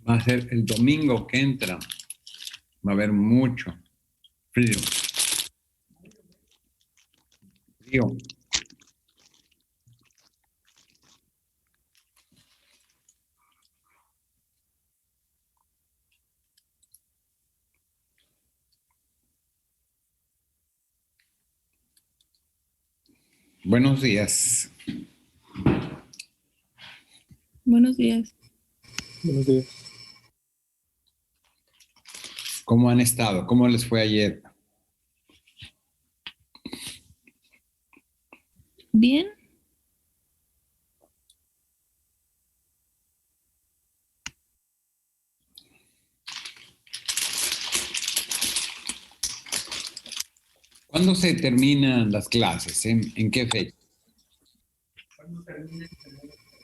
Va a ser el domingo que entra. Va a haber mucho frío. Frío. Buenos días. Buenos días. Buenos días. ¿Cómo han estado? ¿Cómo les fue ayer? Bien. ¿Cuándo se terminan las clases? ¿En qué fecha?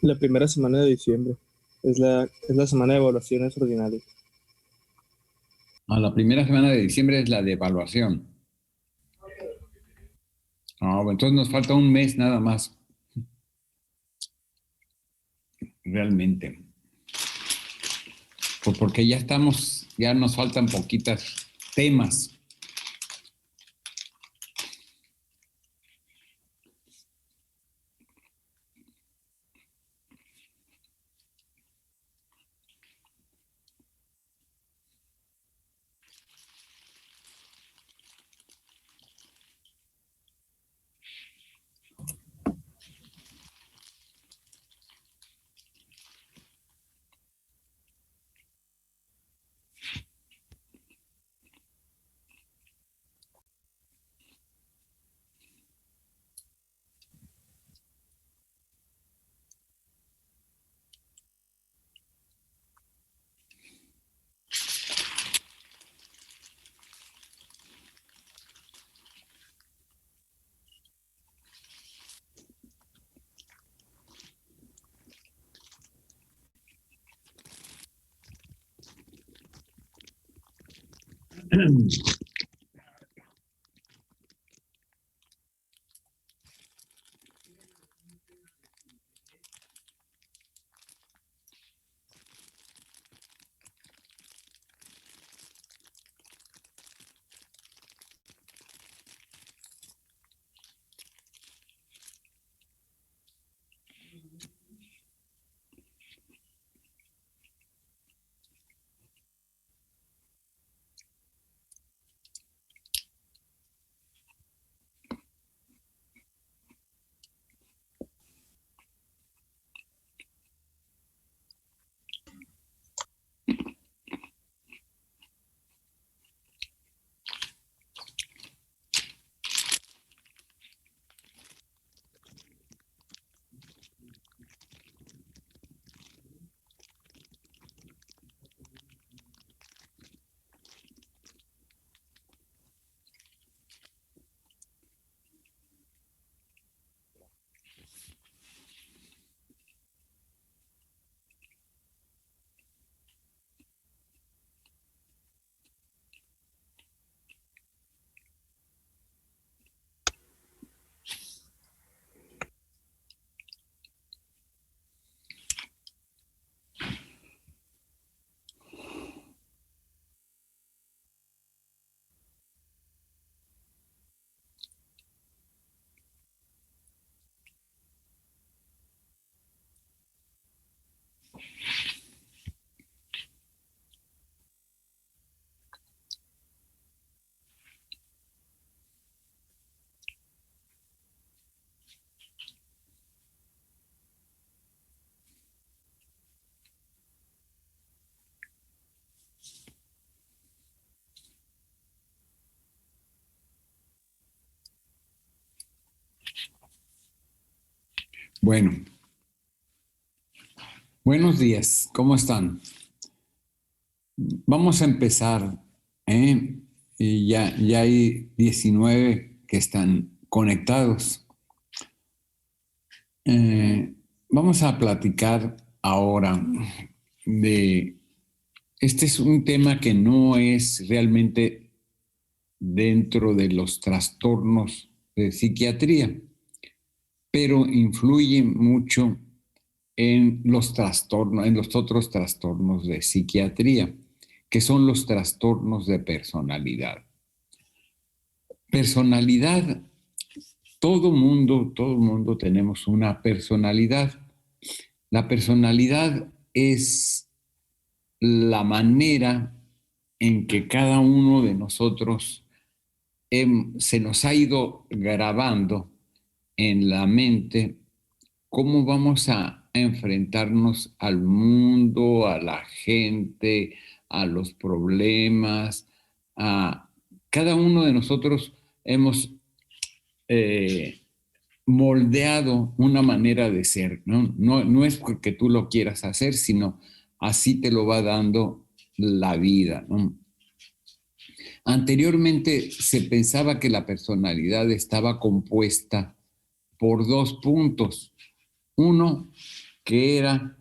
La primera semana de diciembre. Es la semana de evaluaciones ordinarias. La primera semana de diciembre es la de evaluación. Bueno, entonces nos falta un mes nada más. Realmente. Pues porque ya nos faltan poquitas temas. Bueno, buenos días, ¿cómo están? Vamos a empezar, ¿eh? Y ya hay 19 que están conectados. Vamos a platicar ahora de, este es un tema que no es realmente dentro de los trastornos de psiquiatría, pero influye mucho en los trastornos, en los otros trastornos de psiquiatría, que son los trastornos de personalidad. Personalidad, todo mundo tenemos una personalidad. La personalidad es la manera en que cada uno de nosotros se nos ha ido grabando en la mente cómo vamos a enfrentarnos al mundo, a la gente, a los problemas. Cada uno de nosotros hemos moldeado una manera de ser, ¿no? No es porque tú lo quieras hacer, sino así te lo va dando la vida, ¿no? Anteriormente se pensaba que la personalidad estaba compuesta por dos puntos. Uno, que era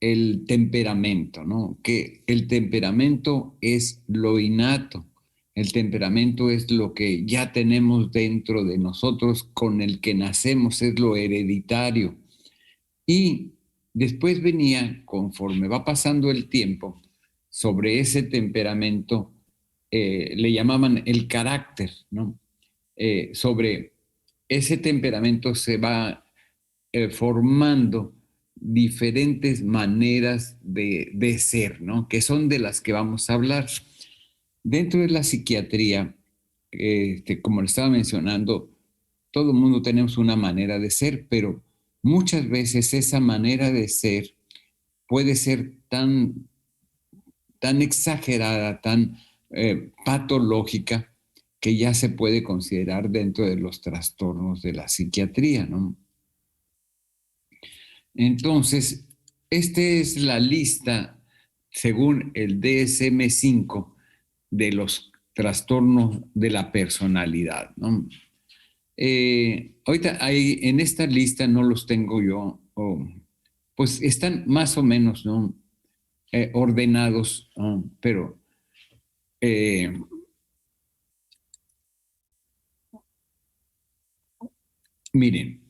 el temperamento, ¿no? Que el temperamento es lo innato, el temperamento es lo que ya tenemos dentro de nosotros, con el que nacemos, es lo hereditario. Y después venía, conforme va pasando el tiempo, sobre ese temperamento, le llamaban el carácter, ¿no? Sobre ese temperamento se va formando diferentes maneras de ser, ¿no? Que son de las que vamos a hablar. Dentro de la psiquiatría, como le estaba mencionando, todo el mundo tenemos una manera de ser, pero muchas veces esa manera de ser puede ser tan exagerada, tan patológica, que ya se puede considerar dentro de los trastornos de la psiquiatría, ¿no? Entonces, esta es la lista, según el DSM-5, de los trastornos de la personalidad, ¿no? Ahorita en esta lista no los tengo yo, pues están más o menos, ¿no? Ordenados, ¿no? Pero Miren,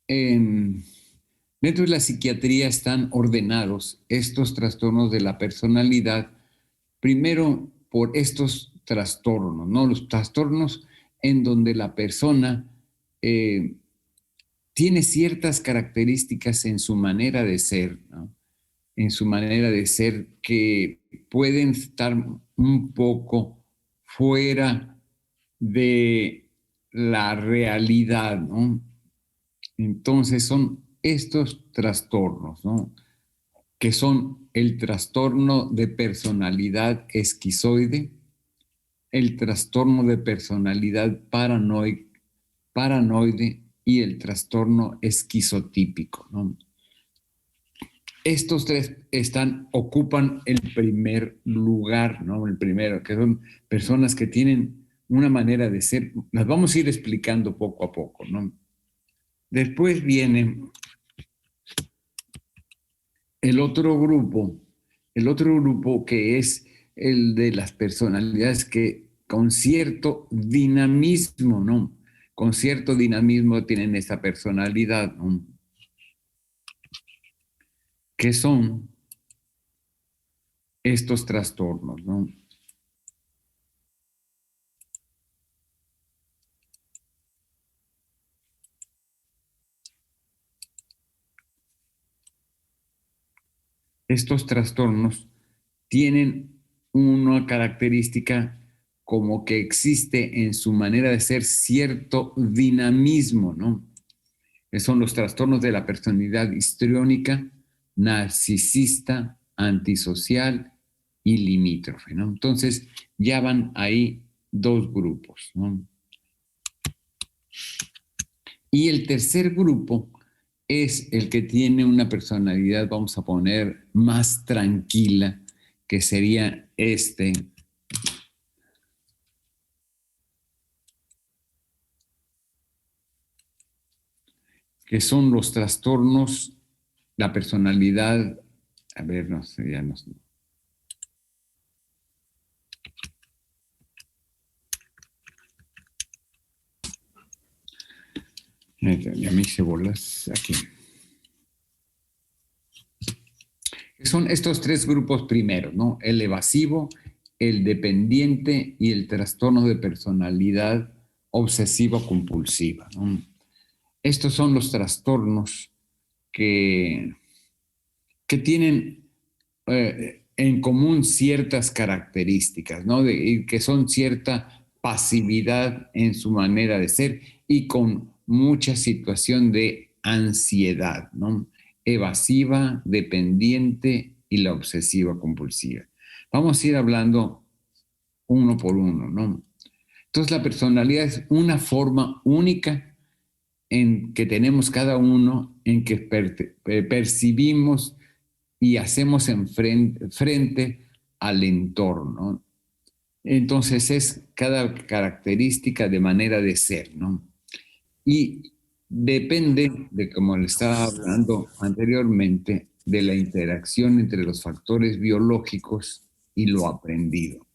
dentro de la psiquiatría están ordenados estos trastornos de la personalidad, primero por estos trastornos, ¿no? Los trastornos en donde la persona tiene ciertas características en su manera de ser, ¿no? En su manera de ser que pueden estar un poco fuera de la realidad, ¿no? Entonces son estos trastornos, ¿no? Que son el trastorno de personalidad esquizoide, el trastorno de personalidad paranoide y el trastorno esquizotípico, ¿no? Estos tres ocupan el primer lugar, ¿no? El primero, que son personas que tienen una manera de ser. Las vamos a ir explicando poco a poco, ¿no? Después viene el otro grupo que es el de las personalidades que con cierto dinamismo, ¿no? Con cierto dinamismo tienen esa personalidad, ¿no? Que son estos trastornos, ¿no? Estos trastornos tienen una característica como que existe en su manera de ser cierto dinamismo, ¿no? Que son los trastornos de la personalidad histriónica, narcisista, antisocial y limítrofe, ¿no? Entonces ya van ahí dos grupos, ¿no? Y el tercer grupo es el que tiene una personalidad, vamos a poner, más tranquila, que sería que son los trastornos, la personalidad, a ver, no sé, ya no sé. Ya me hice bolas aquí. Son estos tres grupos primeros, ¿no? El evasivo, el dependiente y el trastorno de personalidad obsesiva-compulsiva, ¿no? Estos son los trastornos que tienen en común ciertas características, ¿no? Y que son cierta pasividad en su manera de ser y con mucha situación de ansiedad, ¿no? Evasiva, dependiente y la obsesiva compulsiva. Vamos a ir hablando uno por uno, ¿no? Entonces la personalidad es una forma única en que tenemos cada uno, en que percibimos y hacemos frente al entorno. Entonces es cada característica de manera de ser, ¿no? Y depende de, como le estaba hablando anteriormente, de la interacción entre los factores biológicos y lo aprendido.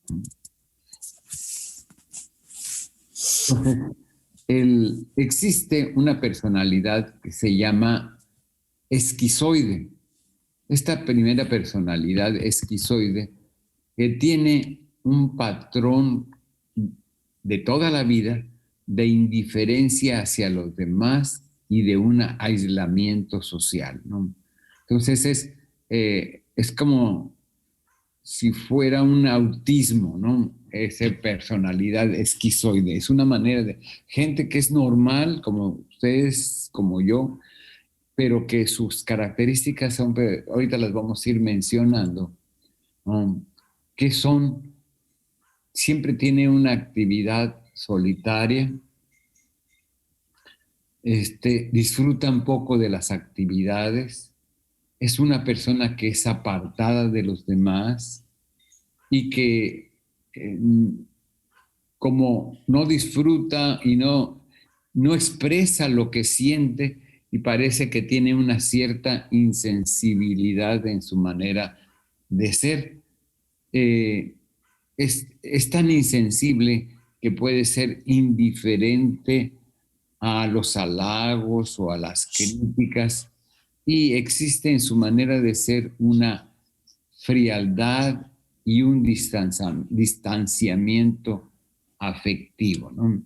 Entonces, existe una personalidad que se llama esquizoide. Esta primera personalidad esquizoide que tiene un patrón de toda la vida de indiferencia hacia los demás y de un aislamiento social, ¿no? Entonces es como si fuera un autismo, ¿no? Esa personalidad esquizoide. Es una manera de gente que es normal, como ustedes, como yo, pero que sus características son, ahorita las vamos a ir mencionando, que son, siempre tiene una actividad solitaria, disfruta un poco de las actividades, es una persona que es apartada de los demás y que como no disfruta y no expresa lo que siente y parece que tiene una cierta insensibilidad en su manera de ser. es tan insensible que puede ser indiferente a los halagos o a las críticas, y existe en su manera de ser una frialdad y un distanciamiento afectivo, ¿no?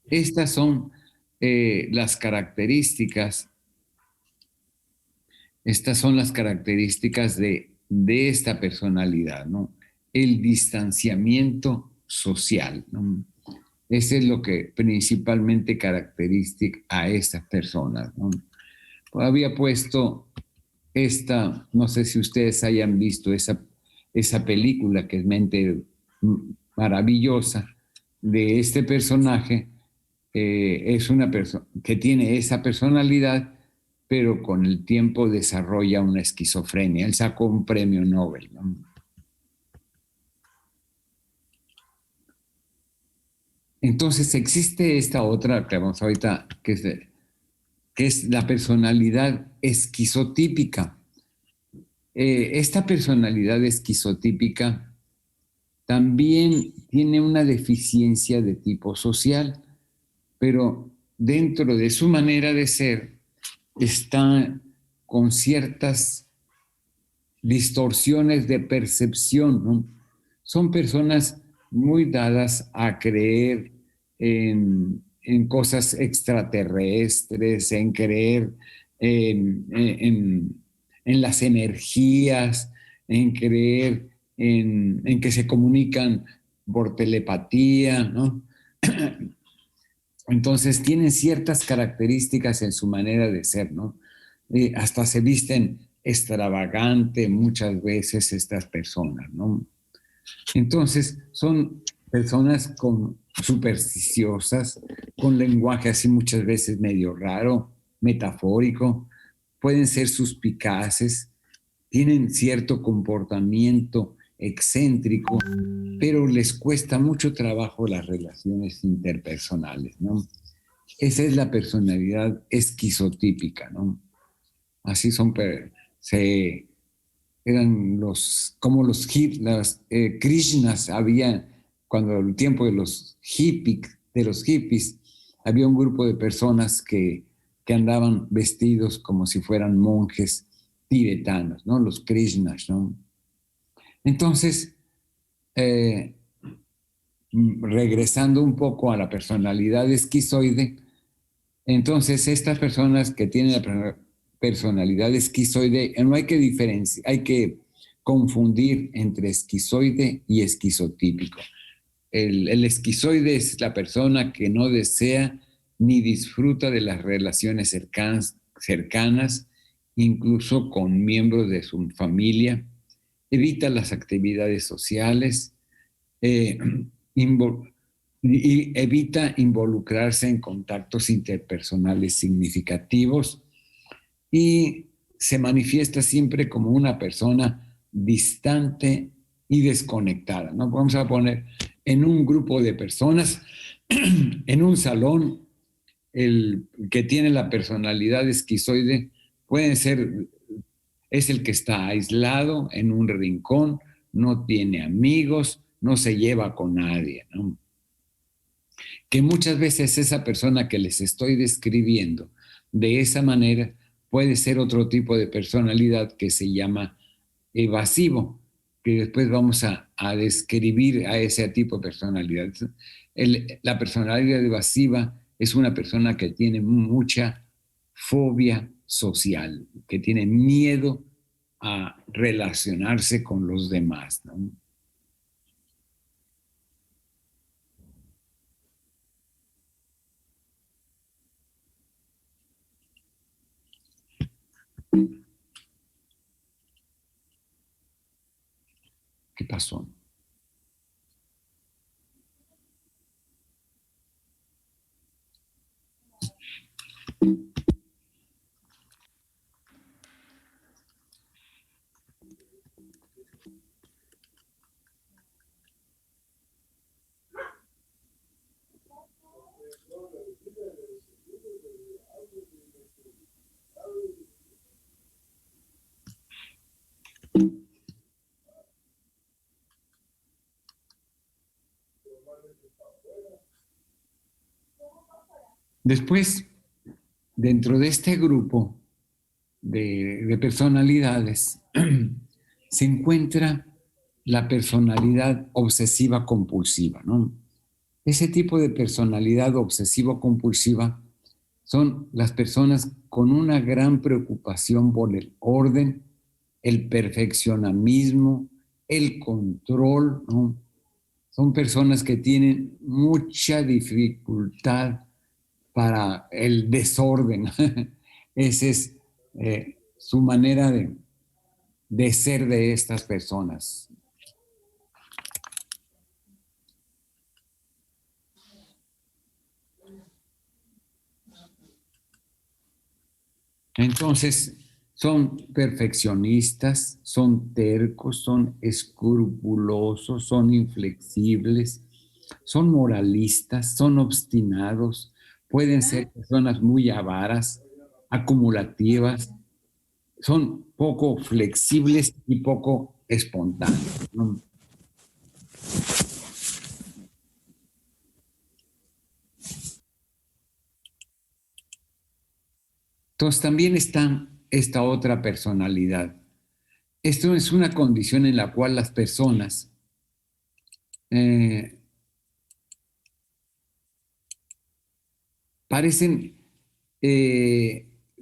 Estas son las características, estas son las características de esta personalidad, ¿no? El distanciamiento social, ¿no? Ese es lo que principalmente caracteriza a estas personas, ¿no? Había puesto esta, no sé si ustedes hayan visto esa película que es mente maravillosa de este personaje. Es una persona que tiene esa personalidad, pero con el tiempo desarrolla una esquizofrenia. Él sacó un premio Nobel, ¿no? Entonces existe esta otra que vamos ahorita, que es la personalidad esquizotípica. Esta personalidad esquizotípica también tiene una deficiencia de tipo social, pero dentro de su manera de ser está con ciertas distorsiones de percepción, ¿no? Son personas muy dadas a creer en cosas extraterrestres, en creer en las energías, en creer en que se comunican por telepatía, ¿no? Entonces tienen ciertas características en su manera de ser, ¿no? Hasta se visten extravagante muchas veces estas personas, ¿no? Entonces son personas supersticiosas, con lenguaje así muchas veces medio raro, metafórico, pueden ser suspicaces, tienen cierto comportamiento excéntrico, pero les cuesta mucho trabajo las relaciones interpersonales, ¿no? Esa es la personalidad esquizotípica, ¿no? Así son, se, eran como las Krishnas, había, cuando el tiempo de los hippies, había un grupo de personas que andaban vestidos como si fueran monjes tibetanos, ¿no? Los Krishnas, ¿no? Entonces, eh, regresando un poco a la personalidad esquizoide, entonces estas personas que tienen la personalidad esquizoide, no hay que diferenciar, hay que confundir entre esquizoide y esquizotípico. El esquizoide es la persona que no desea ni disfruta de las relaciones cercanas, incluso con miembros de su familia, evita las actividades sociales, eh, y evita involucrarse en contactos interpersonales significativos, y se manifiesta siempre como una persona distante y desconectada, ¿no? Vamos a poner en un grupo de personas, en un salón, el que tiene la personalidad esquizoide es el que está aislado en un rincón, no tiene amigos, no se lleva con nadie, ¿no? Que muchas veces esa persona que les estoy describiendo de esa manera puede ser otro tipo de personalidad que se llama evasivo, que después vamos a describir a ese tipo de personalidad. La personalidad evasiva es una persona que tiene mucha fobia social, que tiene miedo a relacionarse con los demás, ¿no? ¿Qué pasó? Después, dentro de este grupo de personalidades, se encuentra la personalidad obsesiva compulsiva, ¿no? Ese tipo de personalidad obsesivo-compulsiva son las personas con una gran preocupación por el orden, el perfeccionamismo, el control, ¿no? Son personas que tienen mucha dificultad para el desorden. Esa es su manera de ser de estas personas. Entonces, son perfeccionistas, son tercos, son escrupulosos, son inflexibles, son moralistas, son obstinados, pueden ser personas muy avaras, acumulativas, son poco flexibles y poco espontáneos, ¿no? Entonces también está esta otra personalidad. Esto es una condición en la cual las personas parecen,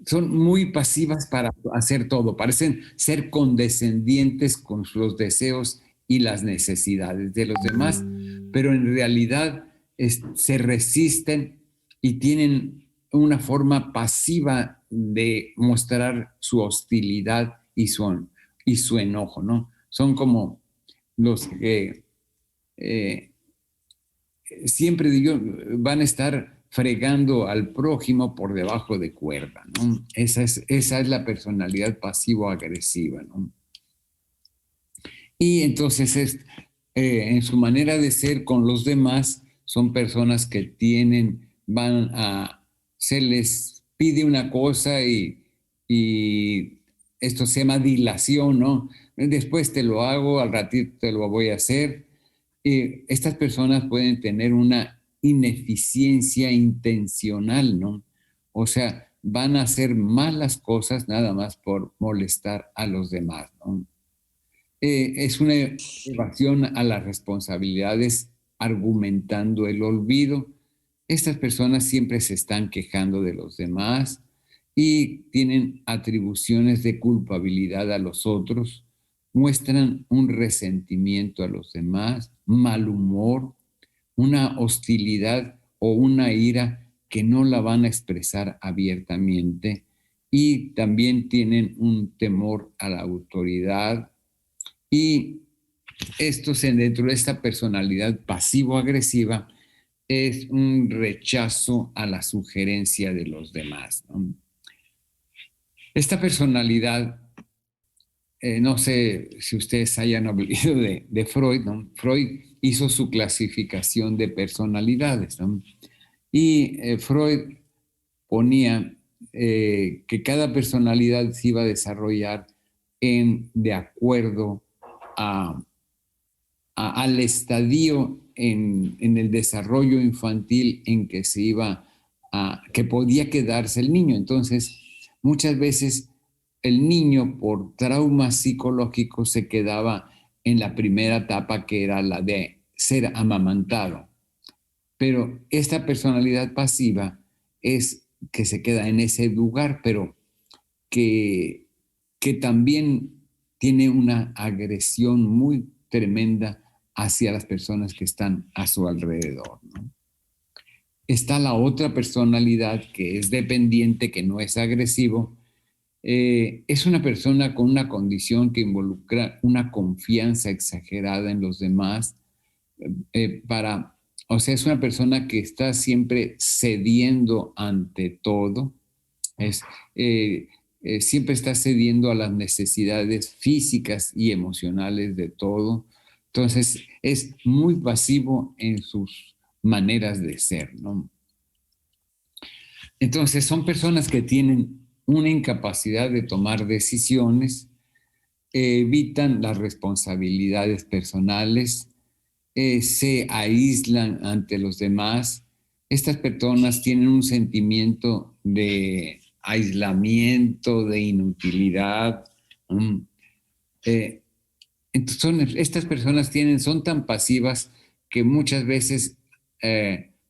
son muy pasivas para hacer todo, parecen ser condescendientes con los deseos y las necesidades de los demás, pero en realidad se resisten y tienen una forma pasiva de mostrar su hostilidad y su enojo, ¿no? Son como los que siempre digo, van a estar fregando al prójimo por debajo de cuerda, ¿no? Esa es la personalidad pasivo-agresiva, ¿no? Y entonces en su manera de ser con los demás son personas que se les pide una cosa y esto se llama dilación, ¿no? Después te lo hago, al ratito te lo voy a hacer. Estas personas pueden tener una ineficiencia intencional, ¿no? O sea, van a hacer malas cosas nada más por molestar a los demás, ¿no? Es una evasión a las responsabilidades argumentando el olvido. Estas personas siempre se están quejando de los demás y tienen atribuciones de culpabilidad a los otros, muestran un resentimiento a los demás, mal humor, una hostilidad o una ira que no la van a expresar abiertamente y también tienen un temor a la autoridad y dentro de esta personalidad pasivo-agresiva es un rechazo a la sugerencia de los demás, ¿no? Esta personalidad, no sé si ustedes hayan oído de Freud, ¿no? Freud hizo su clasificación de personalidades, ¿no? Y Freud ponía que cada personalidad se iba a desarrollar de acuerdo al estadio en el desarrollo infantil en que que podía quedarse el niño. Entonces, muchas veces el niño por traumas psicológicos se quedaba en la primera etapa, que era la de ser amamantado. Pero esta personalidad pasiva es que se queda en ese lugar, pero que también tiene una agresión muy tremenda hacia las personas que están a su alrededor, ¿no? Está la otra personalidad que es dependiente, que no es agresivo. Es una persona con una condición que involucra una confianza exagerada en los demás, o sea, es una persona que está siempre cediendo ante todo, siempre está cediendo a las necesidades físicas y emocionales de todo. Entonces, es muy pasivo en sus maneras de ser, ¿no? Entonces, son personas que tienen una incapacidad de tomar decisiones, evitan las responsabilidades personales, se aíslan ante los demás, Estas personas tienen un sentimiento de aislamiento, de inutilidad. Eh, entonces estas personas son tan pasivas que muchas veces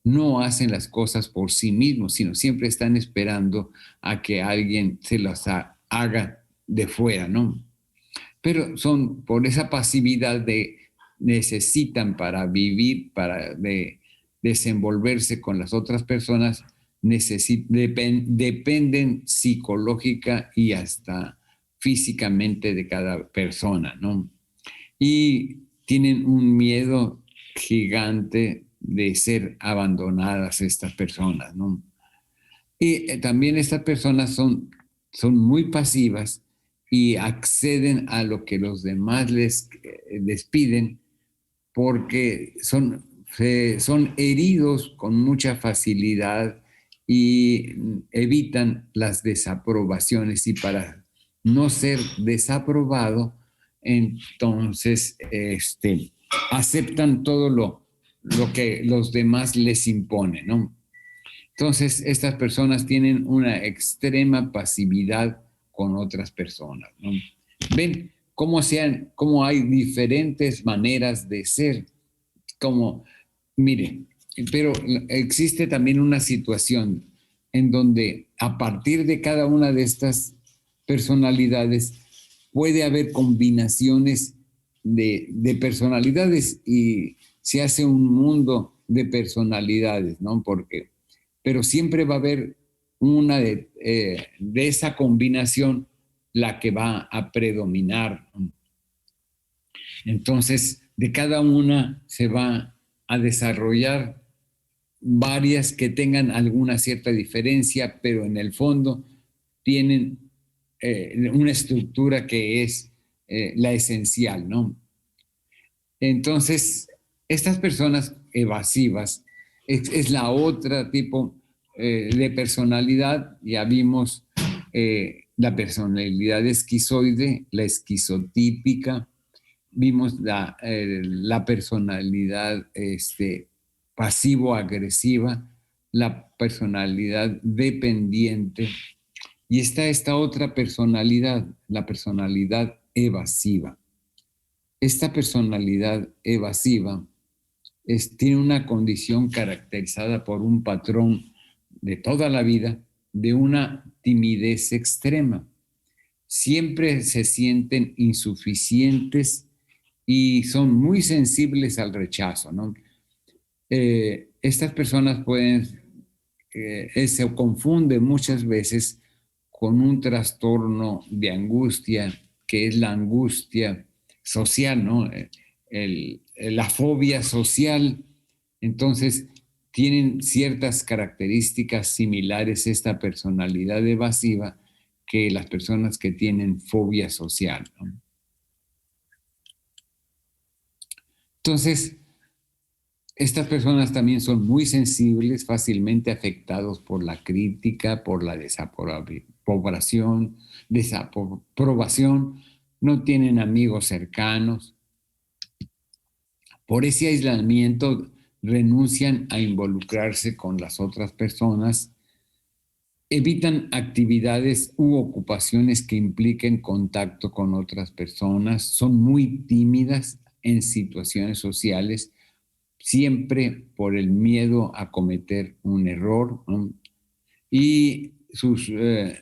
no hacen las cosas por sí mismos, sino siempre están esperando a que alguien se las haga de fuera, ¿no? Pero son por esa pasividad necesitan para vivir, desenvolverse con las otras personas, dependen psicológica y hasta físicamente de cada persona, ¿no? Y tienen un miedo gigante de ser abandonadas estas personas, ¿no? Y también estas personas son muy pasivas y acceden a lo que los demás les piden porque son heridos con mucha facilidad y evitan las desaprobaciones y para no ser desaprobado, entonces aceptan todo lo que los demás les imponen, ¿no? Entonces, estas personas tienen una extrema pasividad con otras personas, ¿no? Ven cómo hay diferentes maneras de ser, como, miren, pero existe también una situación en donde a partir de cada una de estas personalidades puede haber combinaciones de personalidades y se hace un mundo de personalidades, ¿no? Pero siempre va a haber una de esa combinación la que va a predominar. Entonces, de cada una se va a desarrollar varias que tengan alguna cierta diferencia, pero en el fondo tienen una estructura que es la esencial, ¿no? Entonces, estas personas evasivas es la otra tipo de personalidad. Ya vimos la personalidad esquizoide, la esquizotípica, vimos la personalidad pasivo-agresiva, la personalidad dependiente, y está esta otra personalidad, la personalidad evasiva. Esta personalidad evasiva tiene una condición caracterizada por un patrón de toda la vida de una timidez extrema. Siempre se sienten insuficientes y son muy sensibles al rechazo, ¿no? Estas personas se confunden muchas veces con un trastorno de angustia, que es la angustia social, ¿no? La fobia social. Entonces, tienen ciertas características similares esta personalidad evasiva que las personas que tienen fobia social, ¿no? Entonces, estas personas también son muy sensibles, fácilmente afectados por la crítica, por la desaprobación, no tienen amigos cercanos. Por ese aislamiento renuncian a involucrarse con las otras personas, evitan actividades u ocupaciones que impliquen contacto con otras personas, son muy tímidas en situaciones sociales, siempre por el miedo a cometer un error, ¿no? Y sus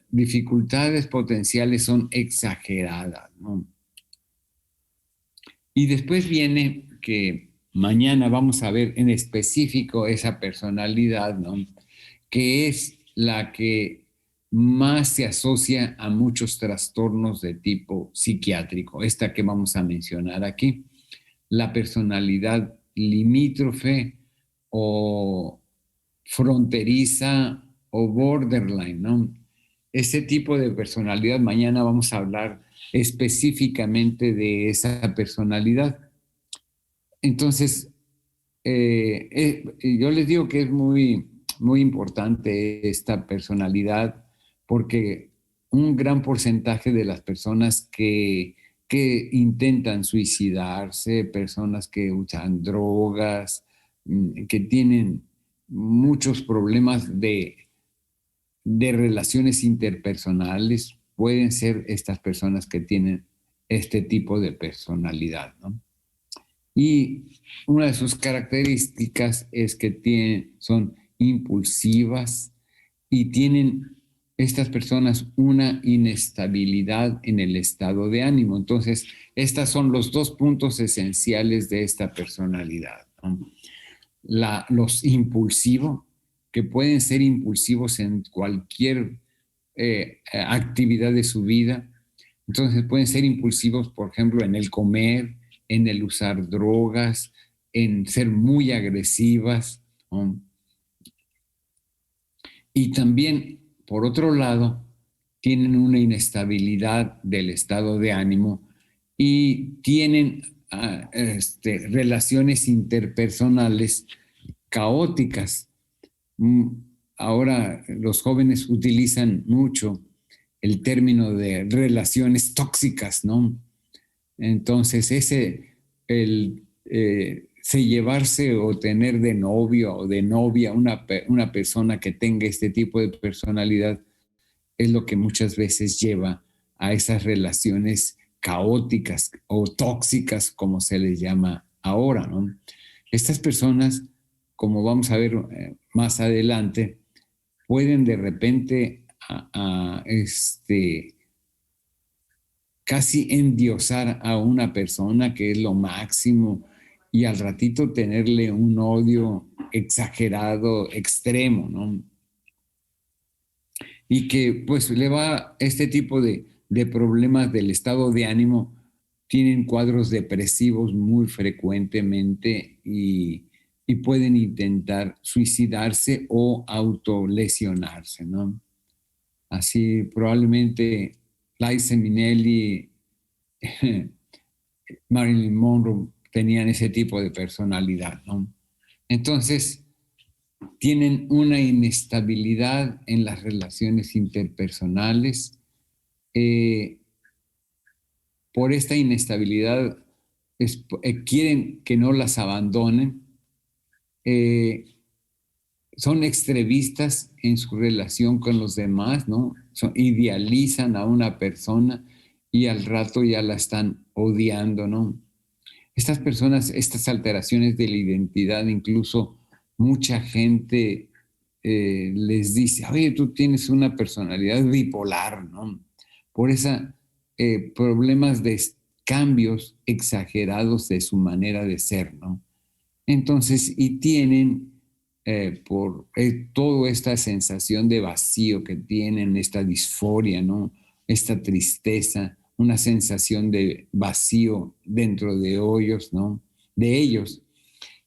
dificultades potenciales son exageradas, ¿no? Y después viene que mañana vamos a ver en específico esa personalidad, ¿no? Que es la que más se asocia a muchos trastornos de tipo psiquiátrico, esta que vamos a mencionar aquí, la personalidad limítrofe o fronteriza o borderline, ¿no? Ese tipo de personalidad, mañana vamos a hablar específicamente de esa personalidad. Entonces, yo les digo que es muy, muy importante esta personalidad porque un gran porcentaje de las personas que intentan suicidarse, personas que usan drogas, que tienen muchos problemas de relaciones interpersonales. Pueden ser estas personas que tienen este tipo de personalidad, ¿no? Y una de sus características es que son impulsivas y tienen estas personas una inestabilidad en el estado de ánimo. Entonces, estos son los dos puntos esenciales de esta personalidad, ¿no? Los impulsivos, que pueden ser impulsivos en cualquier actividad de su vida. Entonces pueden ser impulsivos, por ejemplo, en el comer, en el usar drogas, en ser muy agresivas, ¿no? Y también, por otro lado, tienen una inestabilidad del estado de ánimo y tienen relaciones interpersonales caóticas. Ahora los jóvenes utilizan mucho el término de relaciones tóxicas, ¿no? Entonces, se llevarse o tener de novio o de novia una persona que tenga este tipo de personalidad es lo que muchas veces lleva a esas relaciones caóticas o tóxicas, como se les llama ahora, ¿no? Estas personas, como vamos a ver más adelante, pueden de repente casi endiosar a una persona que es lo máximo y al ratito tenerle un odio exagerado, extremo, ¿no? Y que pues le va este tipo de problemas del estado de ánimo, tienen cuadros depresivos muy frecuentemente y pueden intentar suicidarse o autolesionarse, ¿no? Así probablemente Liza Minnelli, Marilyn Monroe tenían ese tipo de personalidad, ¿no? Entonces, tienen una inestabilidad en las relaciones interpersonales. Por esta inestabilidad quieren que no las abandonen. Son extremistas en su relación con los demás, ¿no? Idealizan a una persona y al rato ya la están odiando, ¿no? Estas personas, estas alteraciones de la identidad, incluso mucha gente les dice, oye, tú tienes una personalidad bipolar, ¿no? Por esos problemas de cambios exagerados de su manera de ser, ¿no? Entonces, y tienen por toda esta sensación de vacío que tienen, esta disforia, ¿no? Esta tristeza, una sensación de vacío dentro de ellos, ¿no? De ellos.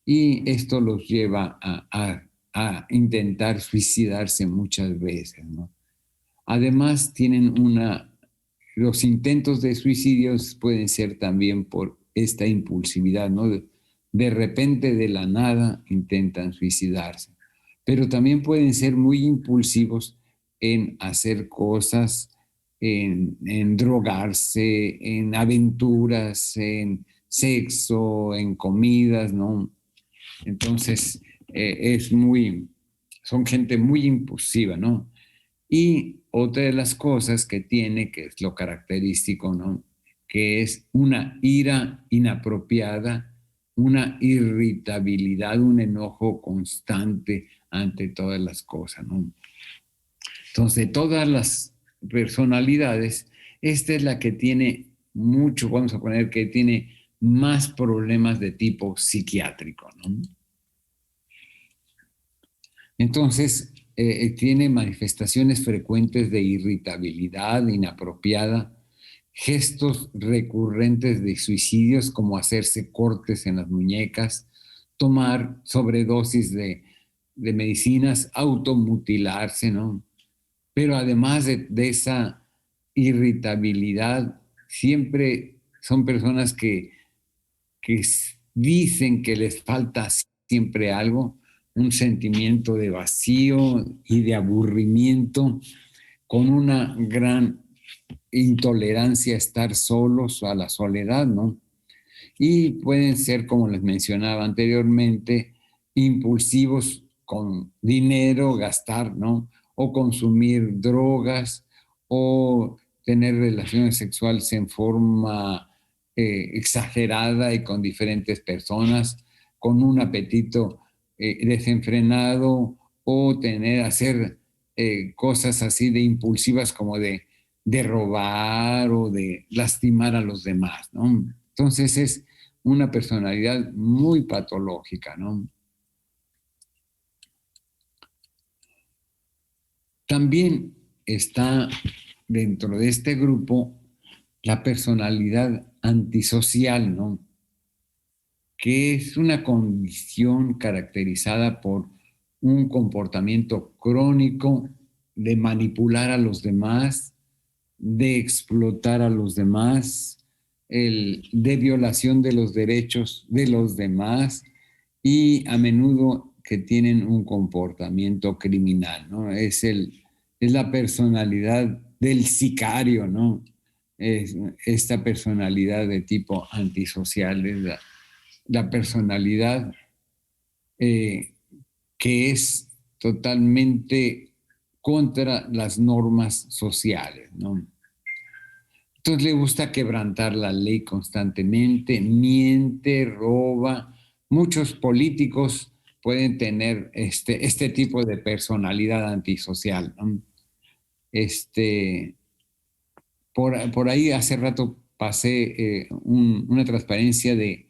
Y esto los lleva a intentar suicidarse muchas veces, ¿no? Además, los intentos de suicidios pueden ser también por esta impulsividad, ¿no? De repente, de la nada, intentan suicidarse. Pero también pueden ser muy impulsivos en hacer cosas, en drogarse, en aventuras, en sexo, en comidas, ¿no? Entonces, son gente muy impulsiva, ¿no? Y otra de las cosas que tiene, que es lo característico, ¿no? Que es una ira inapropiada, una irritabilidad, un enojo constante ante todas las cosas, ¿no? Entonces, de todas las personalidades, esta es la que tiene mucho, vamos a poner que tiene más problemas de tipo psiquiátrico, ¿no? Entonces, tiene manifestaciones frecuentes de irritabilidad inapropiada, gestos recurrentes de suicidios como hacerse cortes en las muñecas, tomar sobredosis de medicinas, automutilarse, ¿no? Pero además de esa irritabilidad, siempre son personas que dicen que les falta siempre algo, un sentimiento de vacío y de aburrimiento, con una gran intolerancia a estar solos, a la soledad, ¿no? Y pueden ser, como les mencionaba anteriormente, impulsivos con dinero gastar, ¿no? O consumir drogas, o tener relaciones sexuales en forma exagerada y con diferentes personas, con un apetito desenfrenado, o hacer cosas así de impulsivas como de robar o de lastimar a los demás, ¿no? Entonces es una personalidad muy patológica, ¿no? También está dentro de este grupo la personalidad antisocial, ¿no? Que es una condición caracterizada por un comportamiento crónico de manipular a los demás, de explotar a los demás, de violación de los derechos de los demás y a menudo que tienen un comportamiento criminal, ¿no? Es la personalidad del sicario, ¿no? Es esta personalidad de tipo antisocial, es la personalidad eh, que es totalmente contra las normas sociales, ¿no? Entonces le gusta quebrantar la ley constantemente, miente, roba. Muchos políticos pueden tener este tipo de personalidad antisocial, ¿no? Este, por ahí hace rato pasé una transparencia de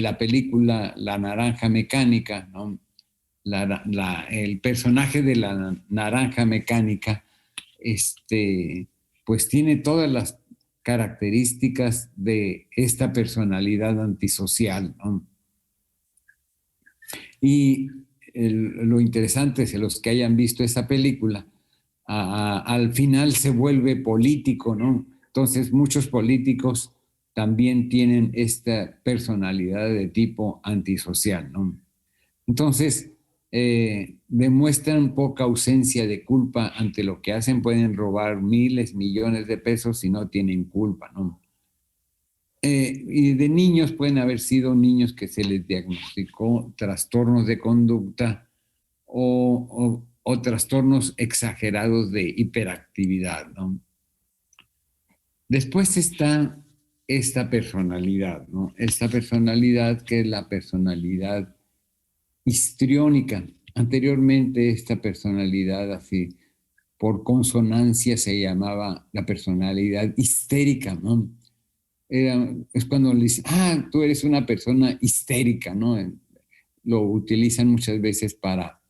la película La Naranja Mecánica, ¿no? El personaje de la naranja mecánica, pues tiene todas las características de esta personalidad antisocial, ¿no? Y lo interesante es que los que hayan visto esa película, al final se vuelve político, ¿no? Entonces muchos políticos también tienen esta personalidad de tipo antisocial, ¿no? Entonces, demuestran poca ausencia de culpa ante lo que hacen, pueden robar miles, millones de pesos si no tienen culpa, ¿no? Y de niños pueden haber sido niños que se les diagnosticó trastornos de conducta o trastornos exagerados de hiperactividad, ¿no? Después está esta personalidad, ¿no? Esta personalidad que es la personalidad histriónica. Anteriormente esta personalidad así por consonancia se llamaba la personalidad histérica, ¿no? Es cuando le dicen, tú eres una persona histérica, ¿no? Lo utilizan muchas veces para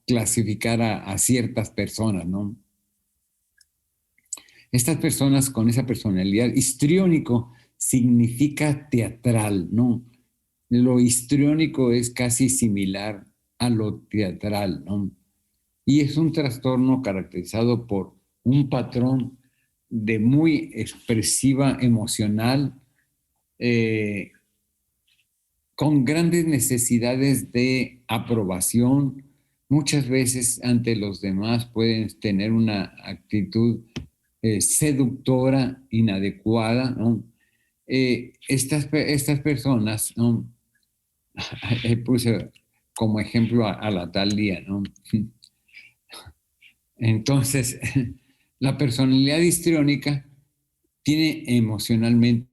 clasificar a ciertas personas, ¿no? Estas personas con esa personalidad histriónico significa teatral, ¿no? Lo histriónico es casi similar a lo teatral, ¿no? Y es un trastorno caracterizado por un patrón de muy expresiva emocional, eh, con grandes necesidades de aprobación. Muchas veces ante los demás pueden tener una actitud seductora, inadecuada, ¿no? Estas personas, ¿no? Puse como ejemplo a la tal día, ¿no? Entonces, la personalidad histriónica tiene emocionalmente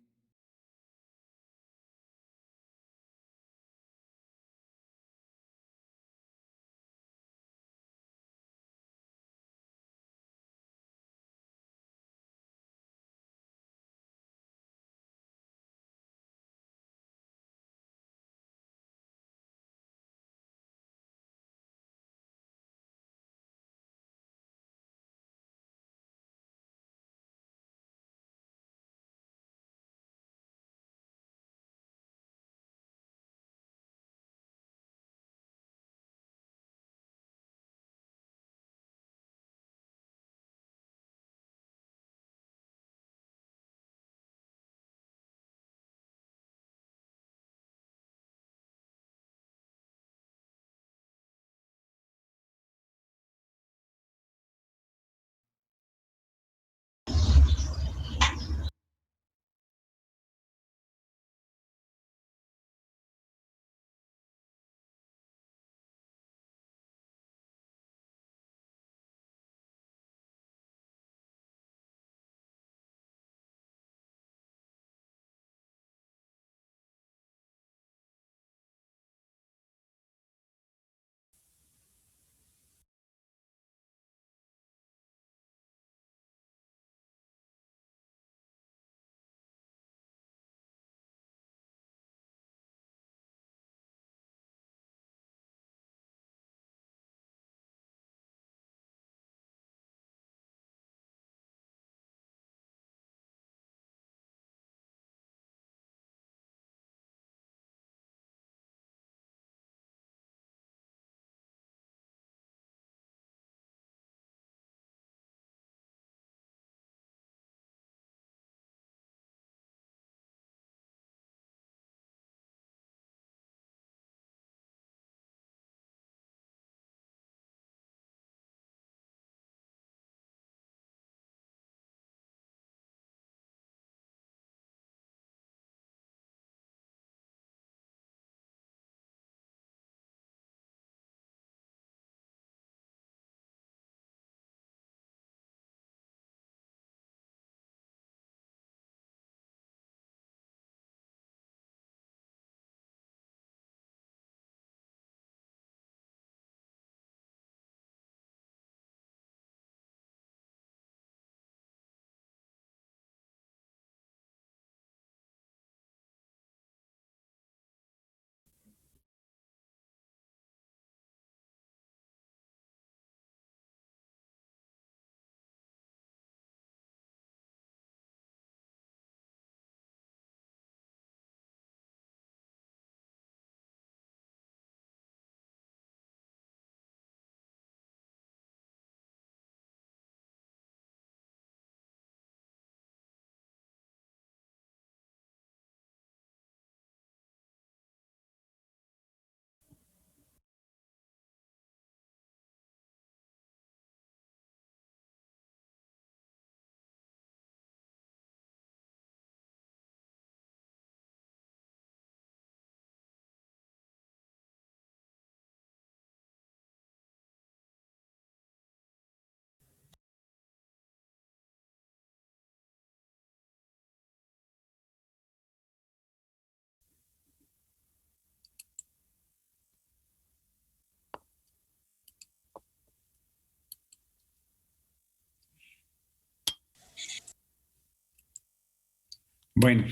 Bueno,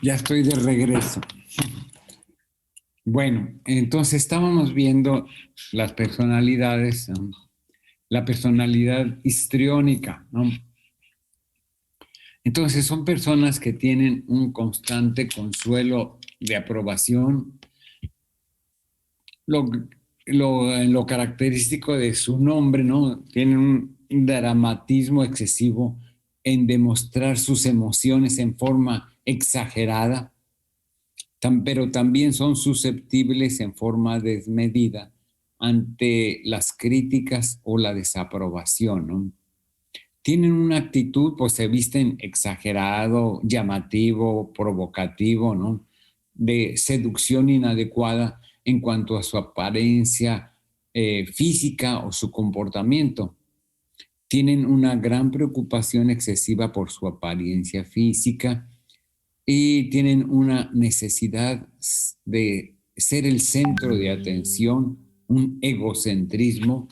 ya estoy de regreso. Bueno, entonces estábamos viendo las personalidades, ¿no? La personalidad histriónica, ¿no? Entonces son personas que tienen un constante consuelo de aprobación. Lo característico de su nombre, ¿no? Tienen un dramatismo excesivo en demostrar sus emociones en forma exagerada, pero también son susceptibles en forma desmedida ante las críticas o la desaprobación, ¿no? Tienen una actitud, pues se visten exagerado, llamativo, provocativo, ¿no? De seducción inadecuada en cuanto a su apariencia física o su comportamiento. Tienen una gran preocupación excesiva por su apariencia física y tienen una necesidad de ser el centro de atención, un egocentrismo,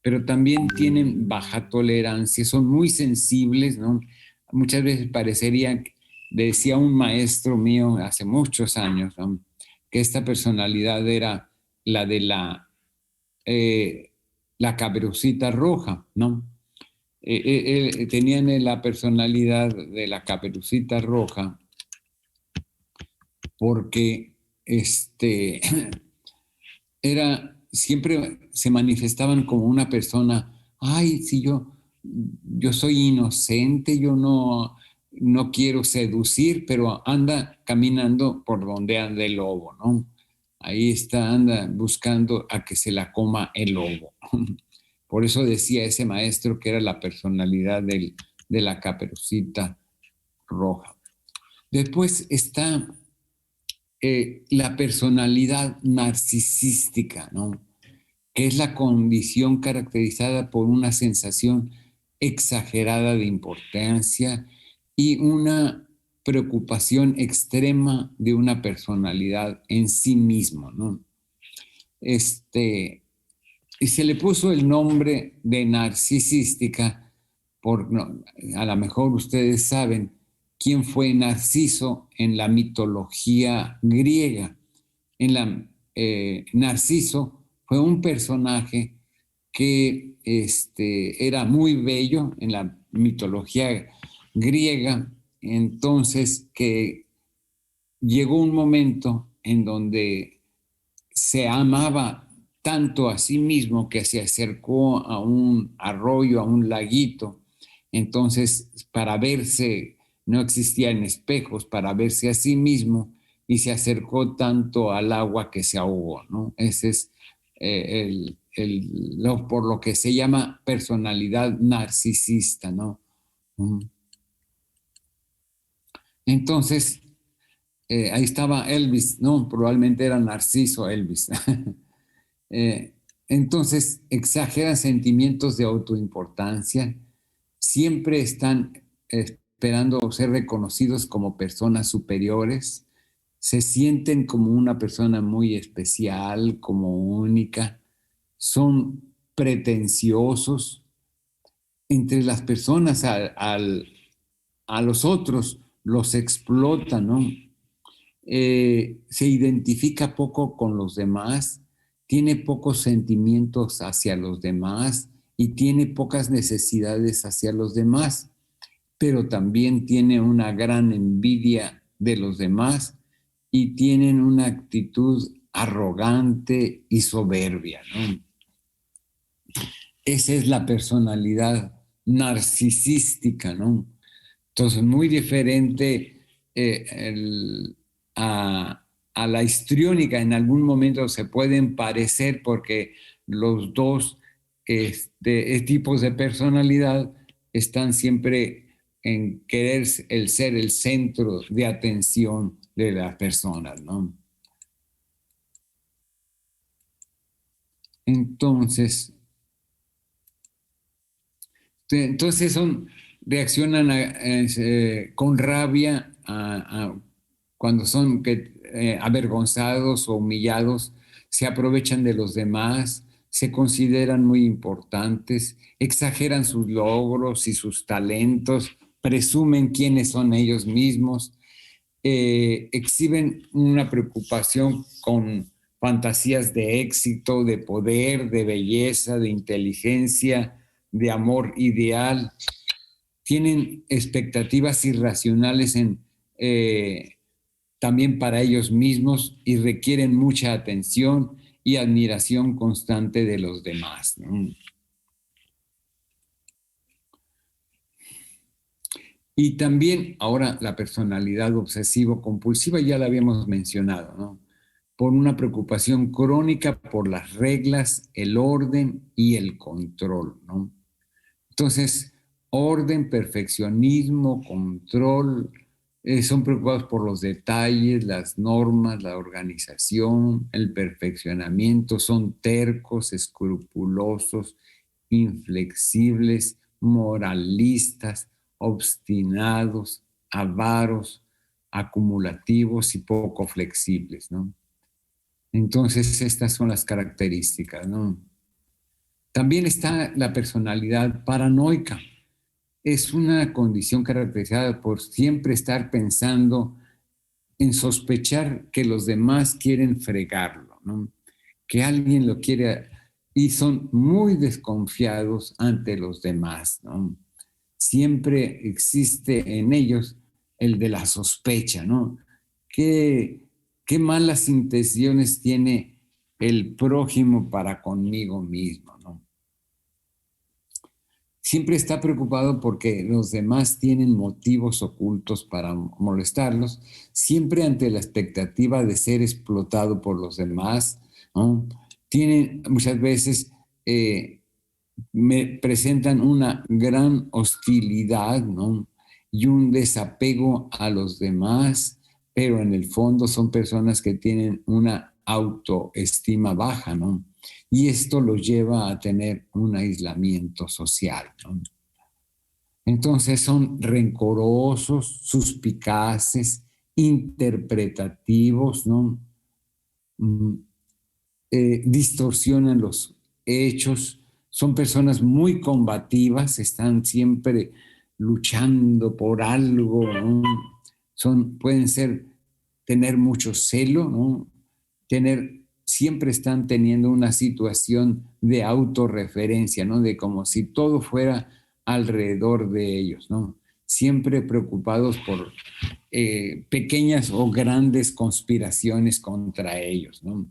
pero también tienen baja tolerancia, son muy sensibles, ¿no? Muchas veces parecería, decía un maestro mío hace muchos años, ¿no? Que esta personalidad era la de la Caperucita Roja, ¿no? Tenían la personalidad de la Caperucita Roja porque siempre se manifestaban como una persona, ay, si yo soy inocente, yo no quiero seducir, pero anda caminando por donde anda el lobo, ¿no? Ahí está, anda buscando a que se la coma el lobo. Por eso decía ese maestro que era la personalidad de la Caperucita Roja. Después está la personalidad narcisística, ¿no? Que es la condición caracterizada por una sensación exagerada de importancia y una preocupación extrema de una personalidad en sí mismo, ¿no? Y se le puso el nombre de narcisística no, a lo mejor ustedes saben quién fue Narciso en la mitología griega. Narciso fue un personaje que era muy bello en la mitología griega, entonces que llegó un momento en donde se amaba tanto a sí mismo que se acercó a un arroyo, a un laguito. Entonces, para verse, no existían espejos, para verse a sí mismo, y se acercó tanto al agua que se ahogó, ¿no? Ese es por lo que se llama personalidad narcisista, ¿no? Entonces, ahí estaba Elvis, ¿no? Probablemente era Narciso Elvis. Eh, entonces, exageran sentimientos de autoimportancia, siempre están esperando ser reconocidos como personas superiores, se sienten como una persona muy especial, como única, son pretenciosos entre las personas, a los otros los explotan, ¿no? Se identifica poco con los demás, tiene pocos sentimientos hacia los demás y tiene pocas necesidades hacia los demás, pero también tiene una gran envidia de los demás y tienen una actitud arrogante y soberbia, ¿no? Esa es la personalidad narcisística, ¿no? Entonces, muy diferente a la histriónica. En algún momento se pueden parecer porque los dos tipos de personalidad están siempre en querer ser el centro de atención de las personas, ¿no? Entonces reaccionan con rabia cuando son avergonzados o humillados, se aprovechan de los demás, se consideran muy importantes, exageran sus logros y sus talentos presumen quiénes son ellos mismos, exhiben una preocupación con fantasías de éxito, de poder, de belleza, de inteligencia, de amor ideal. Tienen expectativas irracionales también para ellos mismos y requieren mucha atención y admiración constante de los demás, ¿no? Y también ahora la personalidad obsesivo-compulsiva ya la habíamos mencionado, ¿no? Por una preocupación crónica por las reglas, el orden y el control, ¿no? Entonces, orden, perfeccionismo, control, son preocupados por los detalles, las normas, la organización, el perfeccionamiento, son tercos, escrupulosos, inflexibles, moralistas, obstinados, avaros, acumulativos y poco flexibles, ¿no? Entonces, estas son las características, ¿no? También está la personalidad paranoica. Es una condición caracterizada por siempre estar pensando en sospechar que los demás quieren fregarlo, ¿no? Que alguien lo quiere y son muy desconfiados ante los demás, ¿no? Siempre existe en ellos el de la sospecha, ¿no? ¿Qué malas intenciones tiene el prójimo para conmigo mismo, ¿no? Siempre está preocupado porque los demás tienen motivos ocultos para molestarlos, siempre ante la expectativa de ser explotado por los demás, ¿no? Tienen muchas veces, me presentan una gran hostilidad, ¿no? Y un desapego a los demás, pero en el fondo son personas que tienen una autoestima baja, ¿no? Y esto los lleva a tener un aislamiento social, ¿no? Entonces son rencorosos, suspicaces, interpretativos, ¿no? Mm, distorsionan los hechos, son personas muy combativas, están siempre luchando por algo, ¿no? Pueden tener mucho celo, ¿no? Siempre están teniendo una situación de autorreferencia, ¿no? De como si todo fuera alrededor de ellos, ¿no? Siempre preocupados por pequeñas o grandes conspiraciones contra ellos, ¿no?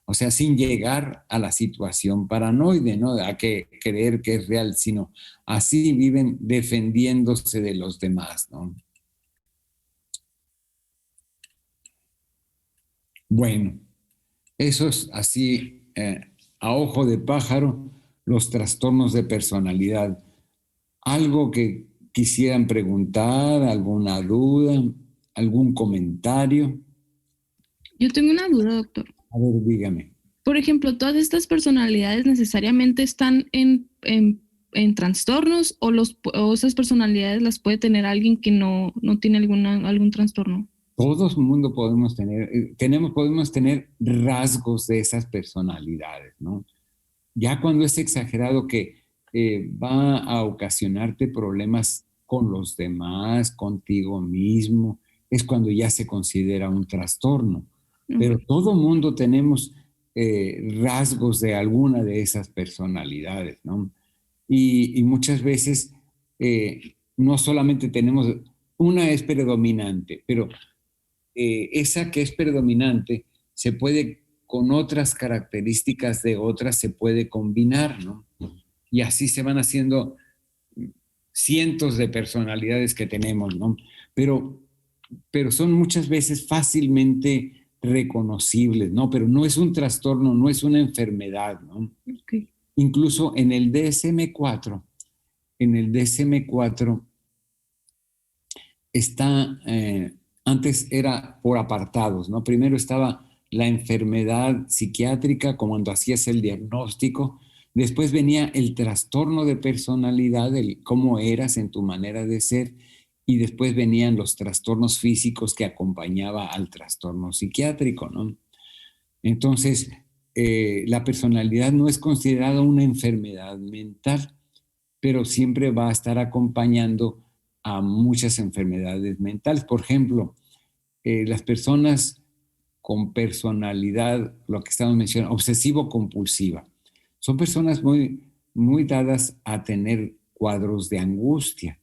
O sea, sin llegar a la situación paranoide, ¿no? A que creer que es real, sino así viven defendiéndose de los demás, ¿no? Bueno, eso es así, a ojo de pájaro, los trastornos de personalidad. ¿Algo que quisieran preguntar, alguna duda, algún comentario? Yo tengo una duda, doctor. A ver, dígame. Por ejemplo, ¿todas estas personalidades necesariamente están en trastornos o esas personalidades las puede tener alguien que no tiene algún trastorno? Todo el mundo podemos tener rasgos de esas personalidades, ¿no? Ya cuando es exagerado que va a ocasionarte problemas con los demás, contigo mismo, es cuando ya se considera un trastorno. Pero todo mundo tenemos rasgos de alguna de esas personalidades, ¿no? Y muchas veces no solamente tenemos, una es predominante, pero esa que es predominante se puede, con otras características de otras, se puede combinar, ¿no? Y así se van haciendo cientos de personalidades que tenemos, ¿no? Pero son muchas veces fácilmente reconocibles, ¿no? Pero no es un trastorno, no es una enfermedad, ¿no? Okay. Incluso en el DSM-4, está, antes era por apartados, ¿no? Primero estaba la enfermedad psiquiátrica, cuando hacías el diagnóstico, después venía el trastorno de personalidad, el cómo eras en tu manera de ser, y después venían los trastornos físicos que acompañaba al trastorno psiquiátrico, ¿no? Entonces, la personalidad no es considerada una enfermedad mental, pero siempre va a estar acompañando a muchas enfermedades mentales. Por ejemplo, las personas con personalidad, lo que estamos mencionando, obsesivo-compulsiva, son personas muy dadas a tener cuadros de angustia,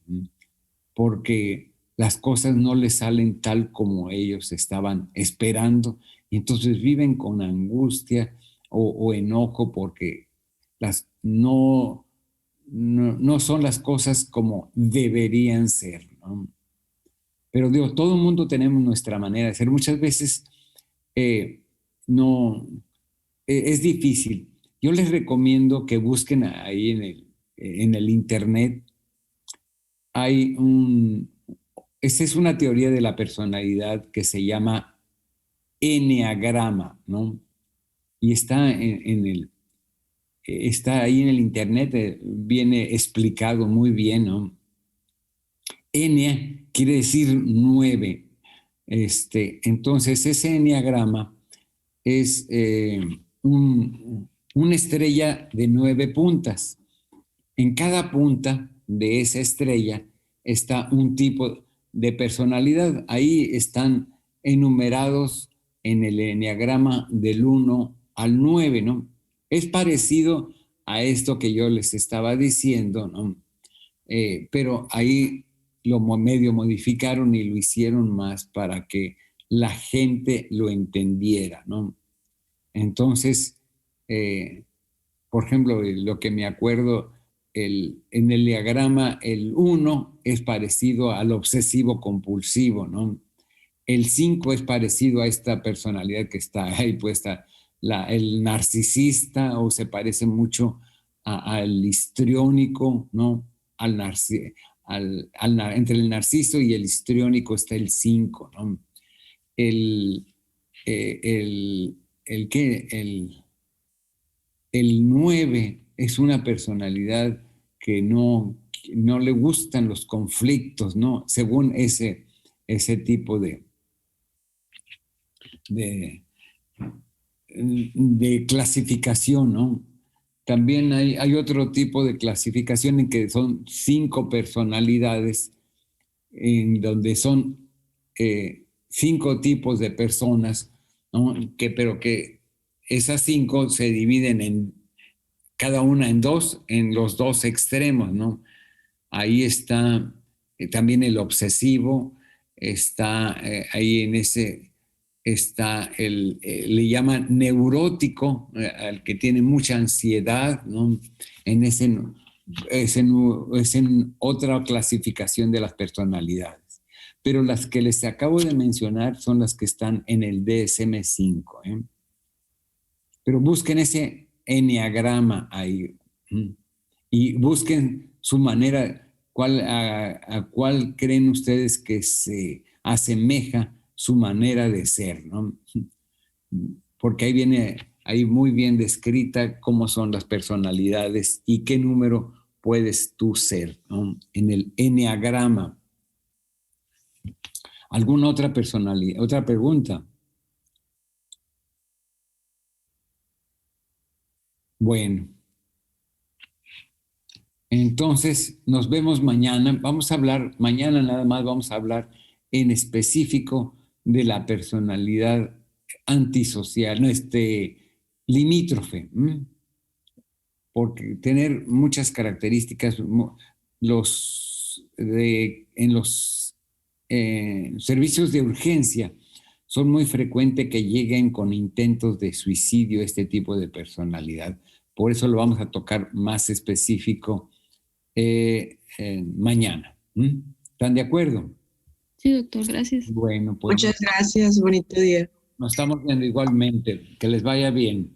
porque las cosas no les salen tal como ellos estaban esperando, y entonces viven con angustia o enojo porque no son las cosas como deberían ser, ¿no? Pero digo, todo el mundo tenemos nuestra manera de ser. Muchas veces es difícil. Yo les recomiendo que busquen ahí en el internet. Esta es una teoría de la personalidad que se llama eneagrama, ¿no? Y está está ahí en el internet, viene explicado muy bien, ¿no? Enea quiere decir 9. Entonces, ese eneagrama es una estrella de 9 puntas. En cada punta de esa estrella está un tipo de personalidad. Ahí están enumerados en el eneagrama del 1 al 9, ¿no? Es parecido a esto que yo les estaba diciendo, ¿no? Pero ahí lo medio modificaron y lo hicieron más para que la gente lo entendiera, ¿no? Entonces, por ejemplo, lo que me acuerdo, en el diagrama, el 1 es parecido al obsesivo compulsivo, ¿no? El 5 es parecido a esta personalidad que está ahí puesta, el narcisista, o se parece mucho al histriónico, ¿no? Entre el narciso y el histriónico está el 5, ¿no? El 9 es una personalidad que no le gustan los conflictos, ¿no? Según ese tipo de clasificación, ¿no? También hay otro tipo de clasificación en que son 5 personalidades, en donde son 5 tipos de personas, ¿no? Pero que esas 5 se dividen cada una en 2, en los 2 extremos, ¿no? Ahí está también el obsesivo, está ahí en ese, está le llaman neurótico, al que tiene mucha ansiedad, ¿no? Es en otra clasificación de las personalidades. Pero las que les acabo de mencionar son las que están en el DSM-5, ¿eh? Pero busquen ese eneagrama ahí, y busquen su manera, a cuál creen ustedes que se asemeja su manera de ser, ¿no? Porque ahí viene ahí muy bien descrita cómo son las personalidades y qué número puedes tú ser, ¿no? En el eneagrama. ¿Alguna otra personalidad? ¿Otra pregunta? Bueno. Entonces, nos vemos mañana. Mañana nada más vamos a hablar en específico de la personalidad antisocial, no, limítrofe, porque tener muchas características, en los servicios de urgencia son muy frecuentes que lleguen con intentos de suicidio este tipo de personalidad. Por eso lo vamos a tocar más específico mañana. ¿Están de acuerdo? Sí, doctor, gracias. Bueno, pues Muchas gracias, bonito día. nos estamos viendo igualmente. Que les vaya bien.